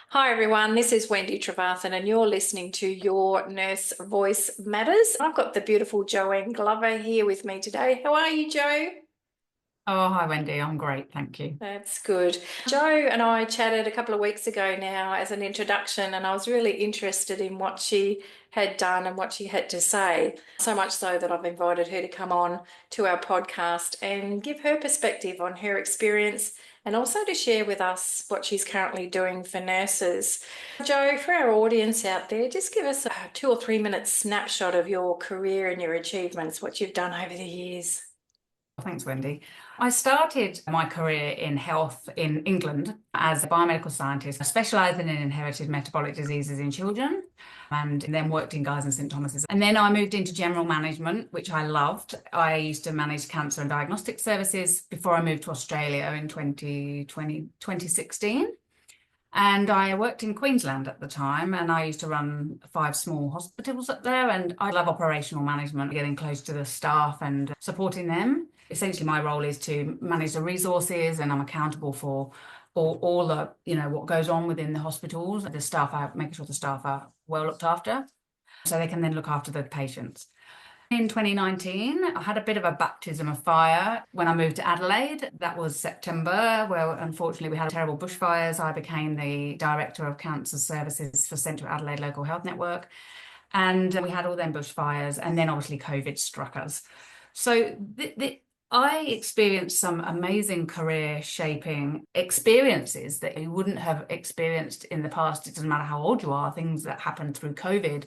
Hi everyone, this is Wendy Trevathan and you're listening to Your Nurse Voice Matters. I've got the beautiful Joanne Glover here with me today. How are you, Joe? Oh, hi, Wendy. I'm great, thank you. That's good. Joe and I chatted a couple of weeks ago now as an introduction, and I was really interested in what she had done and what she had to say. So much so that I've invited her to come on to our podcast and give her perspective on her experience and also to share with us what she's currently doing for nurses. Joe, for our audience out there, just give us a 2 or 3 minute snapshot of your career and your achievements, what you've done over the years. Thanks, Wendy. I started my career in health in England as a biomedical scientist, specialising in inherited metabolic diseases in children, and then worked in Guy's and St Thomas's. And then I moved into general management, which I loved. I used to manage cancer and diagnostic services before I moved to Australia in 2016. And I worked in Queensland at the time, and I used to run 5 small hospitals up there. And I love operational management, getting close to the staff and supporting them. Essentially, my role is to manage the resources, and I'm accountable for all the, what goes on within the hospitals, the staff, making sure the staff are well looked after, so they can then look after the patients. In 2019, I had a bit of a baptism of fire when I moved to Adelaide. That was September, where unfortunately we had terrible bushfires. I became the Director of Cancer Services for Central Adelaide Local Health Network. And we had all them bushfires, and then obviously COVID struck us. So I experienced some amazing career shaping experiences that you wouldn't have experienced in the past. It doesn't matter how old you are, things that happened through COVID.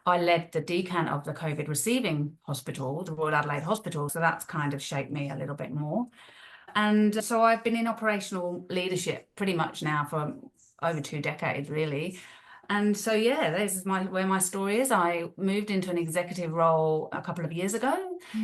I led the decant of the COVID receiving hospital, the Royal Adelaide Hospital. So that's kind of shaped me a little bit more. And so I've been in operational leadership pretty much now for over 2 decades, really. And so, yeah, this is where my story is. I moved into an executive role a couple of years ago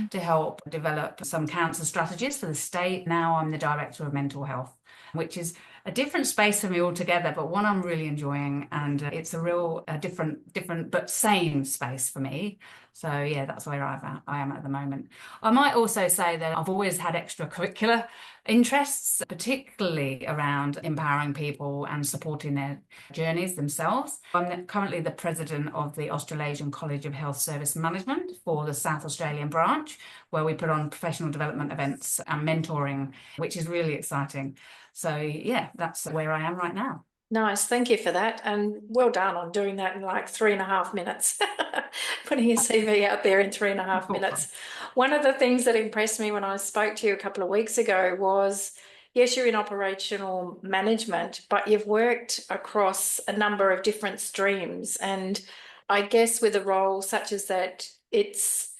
to help develop some cancer strategies for the state. Now I'm the Director of Mental Health, which is a different space for me altogether, but one I'm really enjoying. And it's a different but same space for me. So, yeah, that's where I am at the moment. I might also say that I've always had extracurricular interests, particularly around empowering people and supporting their journeys themselves. I'm currently the president of the Australasian College of Health Service Management for the South Australian branch, where we put on professional development events and mentoring, which is really exciting. So, yeah, that's where I am right now. Nice, thank you for that. And well done on doing that in like 3.5 minutes. Putting your CV out there in 3.5 minutes. One of the things that impressed me when I spoke to you a couple of weeks ago was, yes, you're in operational management, but you've worked across a number of different streams. And I guess with a role such as that, it's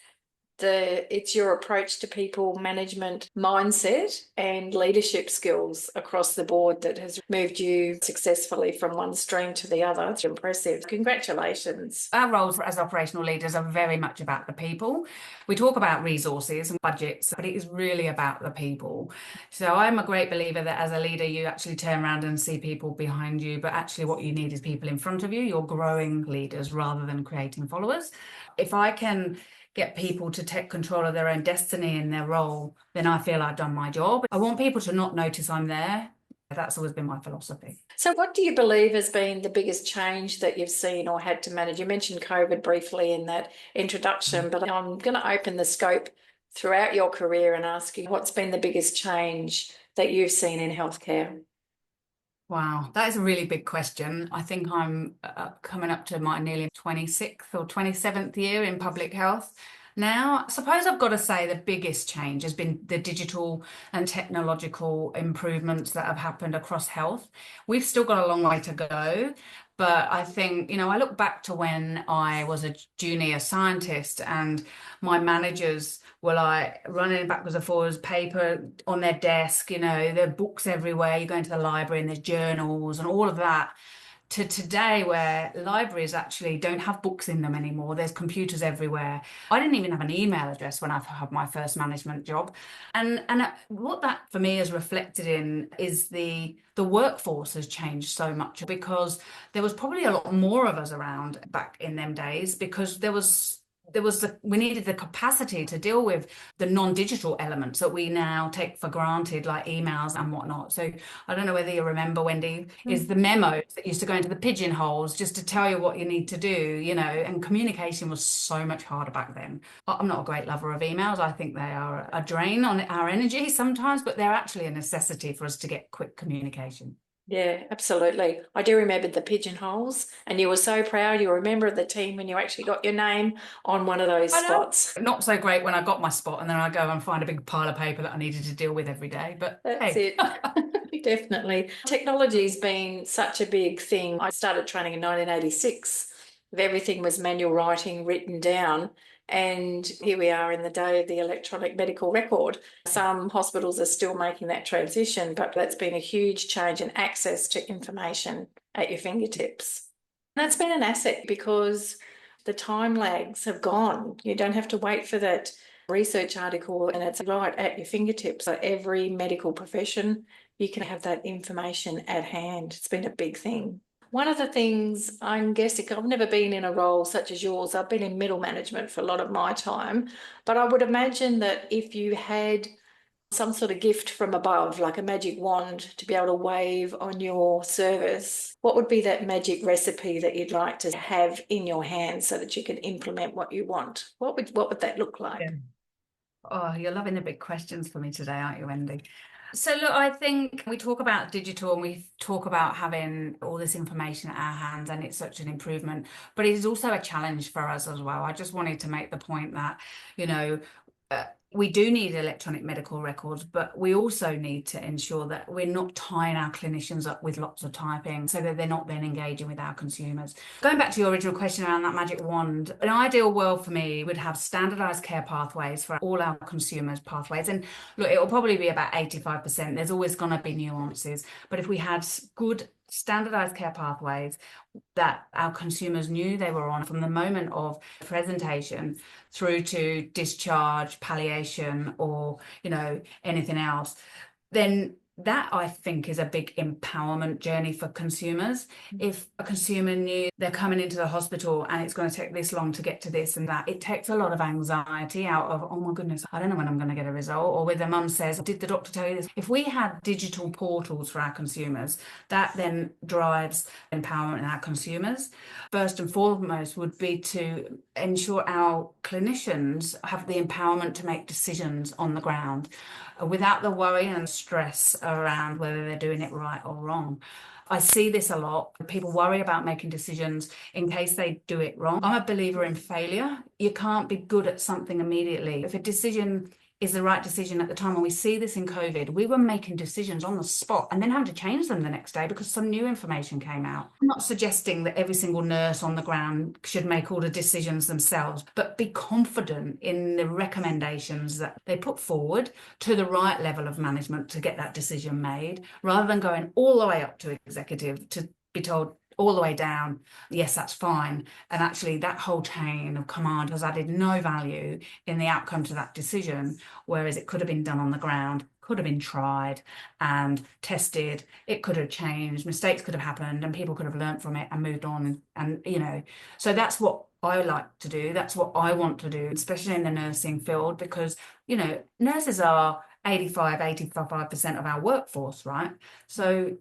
your approach to people management mindset and leadership skills across the board that has moved you successfully from one stream to the other. It's impressive. Congratulations. Our roles as operational leaders are very much about the people. We talk about resources and budgets, but it is really about the people. So I'm a great believer that as a leader, you actually turn around and see people behind you, but actually what you need is people in front of you. You're growing leaders rather than creating followers. If I can get people to take control of their own destiny in their role, then I feel I've done my job. I want people to not notice I'm there. That's always been my philosophy. So, what do you believe has been the biggest change that you've seen or had to manage? You mentioned COVID briefly in that introduction, but I'm going to open the scope throughout your career and ask you what's been the biggest change that you've seen in healthcare? Wow, that is a really big question. I think I'm coming up to my nearly 26th or 27th year in public health. Now, I suppose I've got to say the biggest change has been the digital and technological improvements that have happened across health. We've still got a long way to go, but I think, I look back to when I was a junior scientist and my managers were like running backwards and forwards, paper on their desk, there are books everywhere. You go into the library and there's journals and all of that. To today, where libraries actually don't have books in them anymore, there's computers everywhere. I didn't even have an email address when I had my first management job, and what that for me is reflected in is the workforce has changed so much because there was probably a lot more of us around back in them days because there was we needed the capacity to deal with the non-digital elements that we now take for granted, like emails and whatnot. So I don't know whether you remember, Wendy, is the memos that used to go into the pigeonholes just to tell you what you need to do, and communication was so much harder back then. I'm not a great lover of emails. I think they are a drain on our energy sometimes, but they're actually a necessity for us to get quick communication. Yeah, absolutely. I do remember the pigeonholes, and you were so proud. You were a member of the team when you actually got your name on one of those I know. spots. Not so great when I got my spot and then I go and find a big pile of paper that I needed to deal with every day. But That's hey, it. Definitely. Technology's been such a big thing. I started training in 1986. Everything was manual writing written down. And here we are in the day of the electronic medical record. Some hospitals are still making that transition, but that's been a huge change in access to information at your fingertips. That's been an asset because the time lags have gone. You don't have to wait for that research article, and it's right at your fingertips. So every medical profession, you can have that information at hand. It's been a big thing. One of the things I'm guessing, I've never been in a role such as yours. I've been in middle management for a lot of my time, but I would imagine that if you had some sort of gift from above, like a magic wand to be able to wave on your service, what would be that magic recipe that you'd like to have in your hands so that you can implement what you want? What would that look yeah. like? Oh, you're loving the big questions for me today, aren't you, Wendy? So look, I think we talk about digital and we talk about having all this information at our hands, and it's such an improvement, but it is also a challenge for us as well. I just wanted to make the point that, you know, uh, we do need electronic medical records, but we also need to ensure that we're not tying our clinicians up with lots of typing so that they're not then engaging with our consumers. Going back to your original question around that magic wand, an ideal world for me would have standardized care pathways for all our consumers' pathways. And look, it will probably be about 85%. There's always going to be nuances. But if we had good standardized care pathways that our consumers knew they were on from the moment of presentation through to discharge, palliation, or, anything else, then that I think is a big empowerment journey for consumers. If a consumer knew they're coming into the hospital and it's going to take this long to get to this and that, it takes a lot of anxiety out of, oh my goodness, I don't know when I'm going to get a result. Or where the mum says, did the doctor tell you this? If we had digital portals for our consumers, that then drives empowerment in our consumers. First and foremost would be to ensure our clinicians have the empowerment to make decisions on the ground without the worry and stress around whether they're doing it right or wrong. I see this a lot. People worry about making decisions in case they do it wrong. I'm a believer in failure. You can't be good at something immediately. If a decision is the right decision at the time, and we see this in COVID, we were making decisions on the spot and then having to change them the next day because some new information came out. I'm not suggesting that every single nurse on the ground should make all the decisions themselves, but be confident in the recommendations that they put forward to the right level of management to get that decision made, rather than going all the way up to executive to be told all the way down, yes, that's fine. And actually that whole chain of command has added no value in the outcome to that decision, whereas it could have been done on the ground, could have been tried and tested, it could have changed, mistakes could have happened, and people could have learned from it and moved on. And so that's what I like to do. That's what I want to do, especially in the nursing field, because, nurses are 85% of our workforce, right? So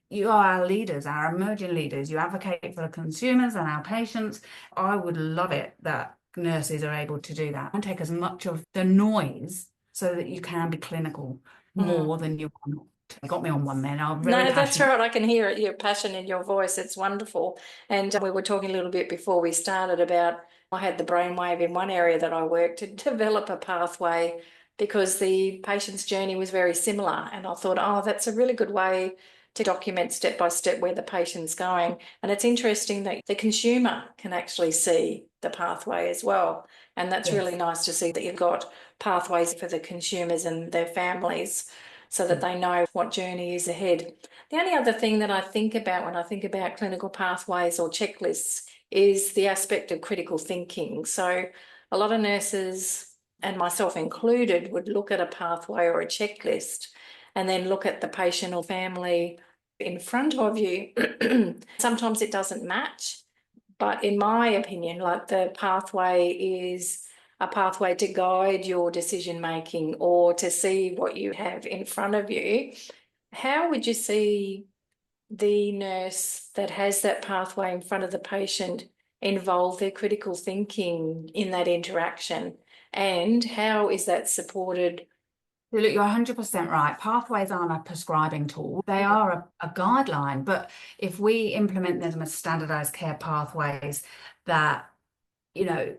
you are our leaders, our emerging leaders. You advocate for the consumers and our patients. I would love it that nurses are able to do that and take as much of the noise so that you can be clinical more than you want. You got me on one there. I'm very No, that's passionate. right. I can hear it, your passion in your voice. It's wonderful. And we were talking a little bit before we started about I had the brainwave in one area that I worked to develop a pathway because the patient's journey was very similar. And I thought, oh, that's a really good way to document step by step where the patient's going. And it's interesting that the consumer can actually see the pathway as well. And that's really Yes. nice to see that you've got pathways for the consumers and their families so that they know what journey is ahead. The only other thing that I think about when I think about clinical pathways or checklists is the aspect of critical thinking. So a lot of nurses, and myself included, would look at a pathway or a checklist and then look at the patient or family in front of you. Sometimes it doesn't match, But in my opinion, like the pathway is a pathway to guide your decision making or to see what you have in front of you. How would you see the nurse that has that pathway in front of the patient involve their critical thinking in that interaction? And how is that supported? So look, you're 100% right. Pathways aren't a prescribing tool. They are a guideline. But if we implement them as standardized care pathways that,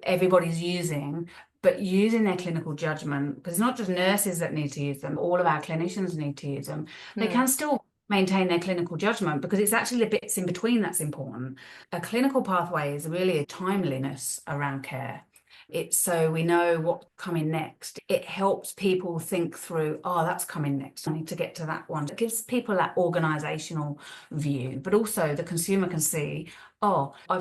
everybody's using, but using their clinical judgment, because it's not just nurses that need to use them, all of our clinicians need to use them. They can still maintain their clinical judgment because it's actually the bits in between that's important. A clinical pathway is really a timeliness around care. It's so we know what's coming next. It helps people think through, oh, that's coming next. I need to get to that one. It gives people that organizational view, but also the consumer can see, oh, I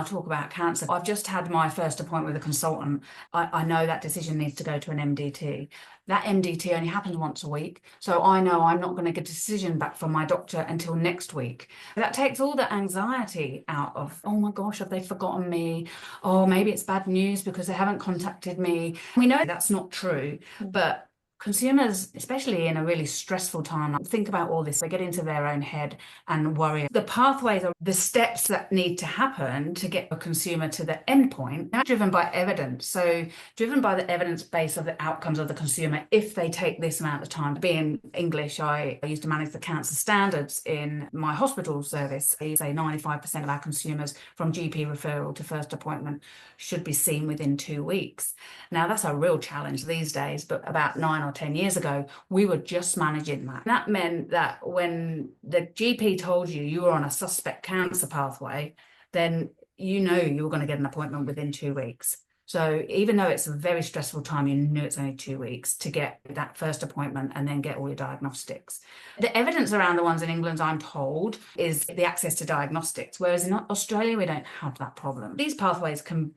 talk about cancer. I've just had my first appointment with a consultant. I know that decision needs to go to an MDT. That MDT only happens once a week. So I know I'm not going to get a decision back from my doctor until next week. That takes all the anxiety out of, oh my gosh, have they forgotten me? Oh, maybe it's bad news because they haven't contacted me. We know that's not true, but consumers, especially in a really stressful time, think about all this. They get into their own head and worry. The pathways are the steps that need to happen to get a consumer to the end point. They're driven by evidence. So driven by the evidence base of the outcomes of the consumer if they take this amount of time. Being English, I used to manage the cancer standards in my hospital service. I say 95% of our consumers from GP referral to first appointment should be seen within 2 weeks. Now, that's a real challenge these days, but about 9 or 10 years ago, we were just managing that. That meant that when the GP told you you were on a suspect cancer pathway, then you were going to get an appointment within 2 weeks. So even though it's a very stressful time, you knew it's only 2 weeks to get that first appointment and then get all your diagnostics. The evidence around the ones in England, I'm told, is the access to diagnostics, whereas in Australia, we don't have that problem. These pathways can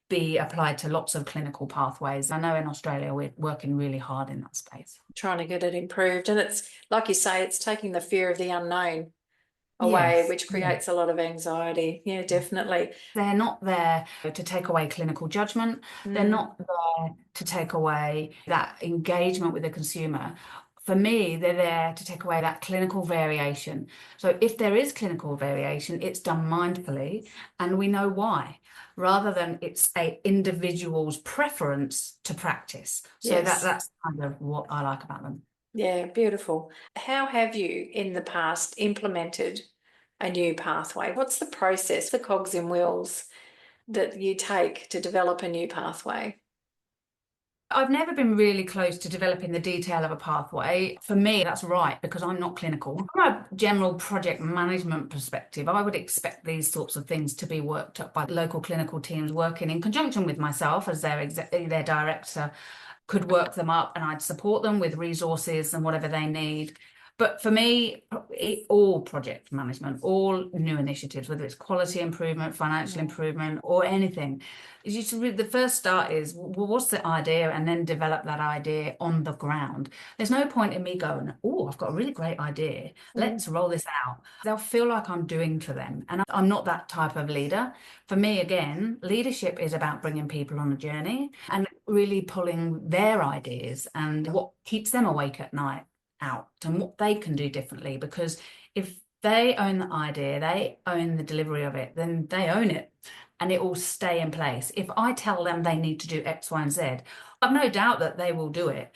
be applied to lots of clinical pathways. I know in Australia, we're working really hard in that space. Trying to get it improved. And it's, like you say, it's taking the fear of the unknown away, Yes, which creates a lot of anxiety. Yeah, definitely. they're not there to take away clinical judgment. They're not there to take away that engagement with the consumer. For me, they're there to take away that clinical variation. So if there is clinical variation, it's done mindfully and we know why, rather than it's a individual's preference to practice. So Yes. that's kind of what I like about them. Yeah, beautiful. How have you in the past implemented a new pathway? What's the process, the cogs and wheels that you take to develop a new pathway? I've never been really close to developing the detail of a pathway. For me, that's right, because I'm not clinical. From a general project management perspective, I would expect these sorts of things to be worked up by local clinical teams working in conjunction with myself as their director could work them up, and I'd support them with resources and whatever they need. But for me, all project management, all new initiatives, whether it's quality improvement, financial improvement, or anything, the first start is, well, what's the idea? And then develop that idea on the ground. There's no point in me going, oh, I've got a really great idea. Let's roll this out. They'll feel like I'm doing for them. And I'm not that type of leader. For me, again, leadership is about bringing people on a journey and really pulling their ideas and what keeps them awake at night out and what they can do differently. Because if they own the idea, they own the delivery of it, then they own it and it will stay in place. If I tell them they need to do X, Y, and Z, I've no doubt that they will do it.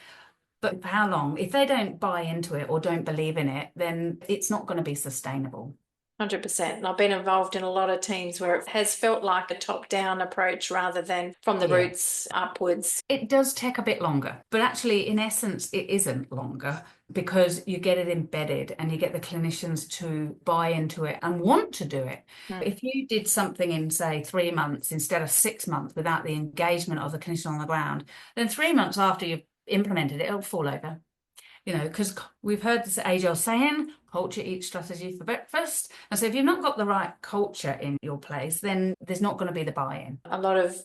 But for how long? If they don't buy into it or don't believe in it, then it's not going to be sustainable. 100%. And I've been involved in a lot of teams where it has felt like a top-down approach rather than from the roots upwards. It does take a bit longer, but actually, in essence, it isn't longer because you get it embedded and you get the clinicians to buy into it and want to do it. If you did something in, say, 3 months instead of 6 months without the engagement of the clinician on the ground, then 3 months after you've implemented it, it'll fall over. Because we've heard this age-old saying, culture eats strategy for breakfast. And so if you've not got the right culture in your place, then there's not going to be the buy-in. A lot of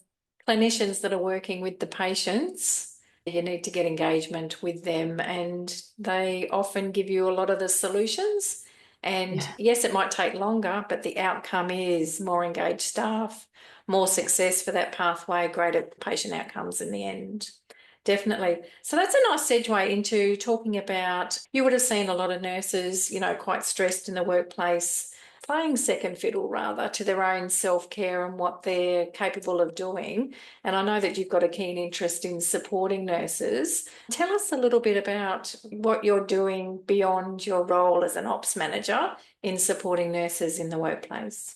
clinicians that are working with the patients, you need to get engagement with them and they often give you a lot of the solutions And Yeah. yes, it might take longer, but the outcome is more engaged staff, more success for that pathway, greater patient outcomes in the end. Definitely. So that's a nice segue into talking about, you would have seen a lot of nurses, quite stressed in the workplace, playing second fiddle rather to their own self-care and what they're capable of doing. And I know that you've got a keen interest in supporting nurses. Tell us a little bit about what you're doing beyond your role as an ops manager in supporting nurses in the workplace.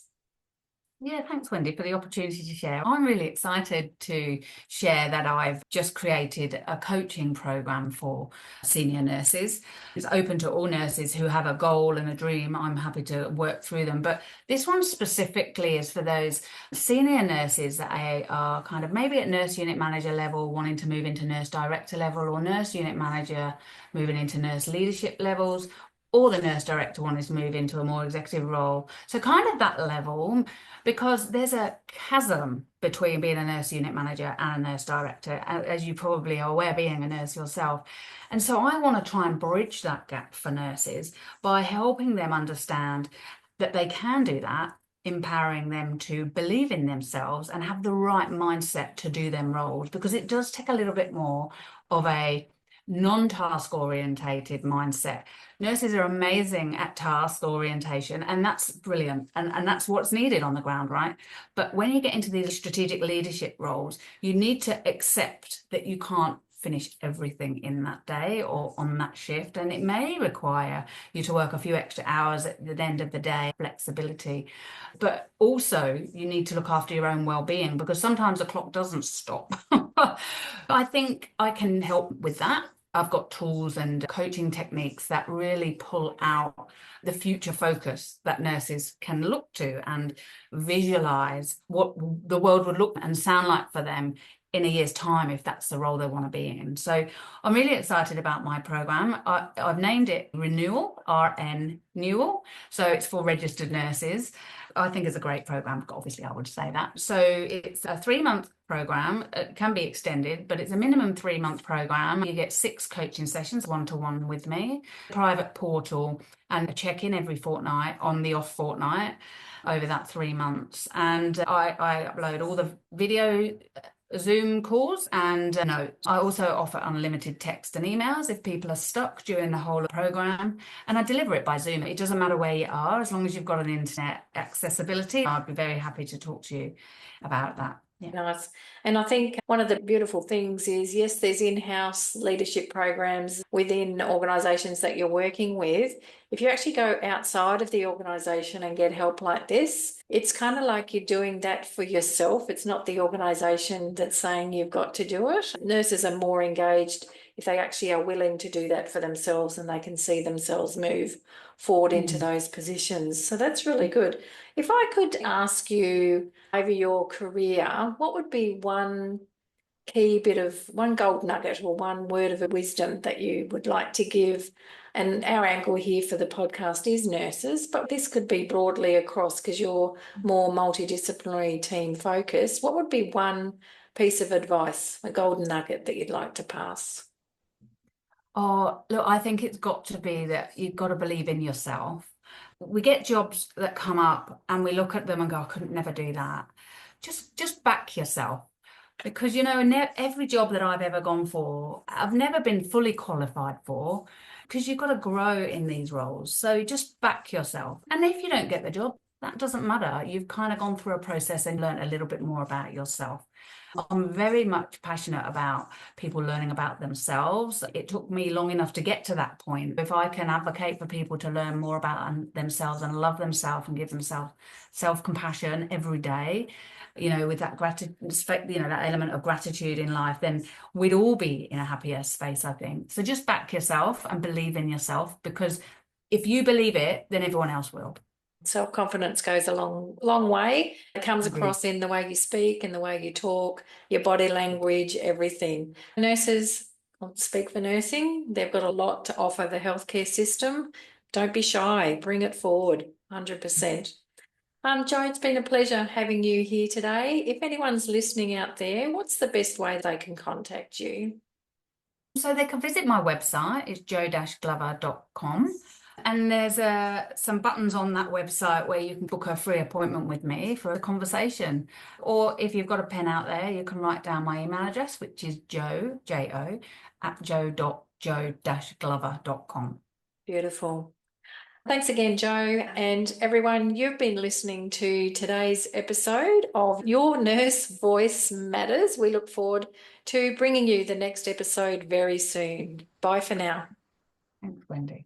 Yeah, thanks, Wendy, for the opportunity to share. I'm really excited to share that I've just created a coaching program for senior nurses. It's open to all nurses who have a goal and a dream. I'm happy to work through them. But this one specifically is for those senior nurses that are kind of maybe at nurse unit manager level, wanting to move into nurse director level, or nurse unit manager moving into nurse leadership levels, or the nurse director wanting to move into a more executive role. So kind of that level, because there's a chasm between being a nurse unit manager and a nurse director, as you probably are aware, being a nurse yourself. And so I want to try and bridge that gap for nurses by helping them understand that they can do that, empowering them to believe in themselves and have the right mindset to do them roles, because it does take a little bit more of a non-task orientated mindset. Nurses are amazing at task orientation, and that's brilliant. And that's what's needed on the ground, right? But when you get into these strategic leadership roles, you need to accept that you can't finish everything in that day or on that shift. And it may require you to work a few extra hours at the end of the day, flexibility. But also you need to look after your own well-being, because sometimes the clock doesn't stop. I think I can help with that. I've got tools and coaching techniques that really pull out the future focus that nurses can look to and visualize what the world would look and sound like for them in a year's time, if that's the role they want to be in. So I'm really excited about my program. I've named it Renewal, RN Newell. So it's for registered nurses. I think it's a great program. Obviously, I would say that. So it's a 3-month program. It can be extended, but it's a minimum 3-month program. You get 6 coaching sessions, one-to-one with me, private portal, and a check-in every fortnight on the off fortnight over that 3 months. And I upload all the video Zoom calls and notes. I also offer unlimited text and emails if people are stuck during the whole program, and I deliver it by Zoom. It doesn't matter where you are, as long as you've got an internet accessibility. I'd be very happy to talk to you about that. Yeah. Nice. And I think one of the beautiful things is, yes, there's in-house leadership programs within organisations that you're working with. If you actually go outside of the organisation and get help like this, it's kind of like you're doing that for yourself. It's not the organisation that's saying you've got to do it. Nurses are more engaged if they actually are willing to do that for themselves and they can see themselves move forward into those positions. So that's really good. If I could ask you over your career, what would be one one gold nugget or one word of wisdom that you would like to give? And our angle here for the podcast is nurses, but this could be broadly across because you're more multidisciplinary team focused. What would be one piece of advice, a golden nugget that you'd like to pass? Oh, look, I think it's got to be that you've got to believe in yourself. We get jobs that come up and we look at them and go, I couldn't never do that. Just back yourself. Because, every job that I've ever gone for, I've never been fully qualified for, because you've got to grow in these roles. So just back yourself. And if you don't get the job, that doesn't matter. You've kind of gone through a process and learned a little bit more about yourself. I'm very much passionate about people learning about themselves. It took me long enough to get to that point. If I can advocate for people to learn more about themselves and love themselves and give themselves self-compassion every day, with that gratitude, that element of gratitude in life, then we'd all be in a happier space, I think. So just back yourself and believe in yourself, because if you believe it, then everyone else will. Self-confidence goes a long way. It comes Agreed. across in the way you speak, in the way you talk, your body language, everything. Nurses, I'll speak for nursing, they've got a lot to offer the healthcare system. Don't be shy, bring it forward, 100%. Jo, it's been a pleasure having you here today. If anyone's listening out there, what's the best way they can contact you? So they can visit my website, it's jo-glover.com. And there's some buttons on that website where you can book a free appointment with me for a conversation. Or if you've got a pen out there, you can write down my email address, which is jo, J-O, at jo.jo-glover.com. Beautiful. Thanks again, Jo. And everyone, you've been listening to today's episode of Your Nurse Voice Matters. We look forward to bringing you the next episode very soon. Bye for now. Thanks, Wendy.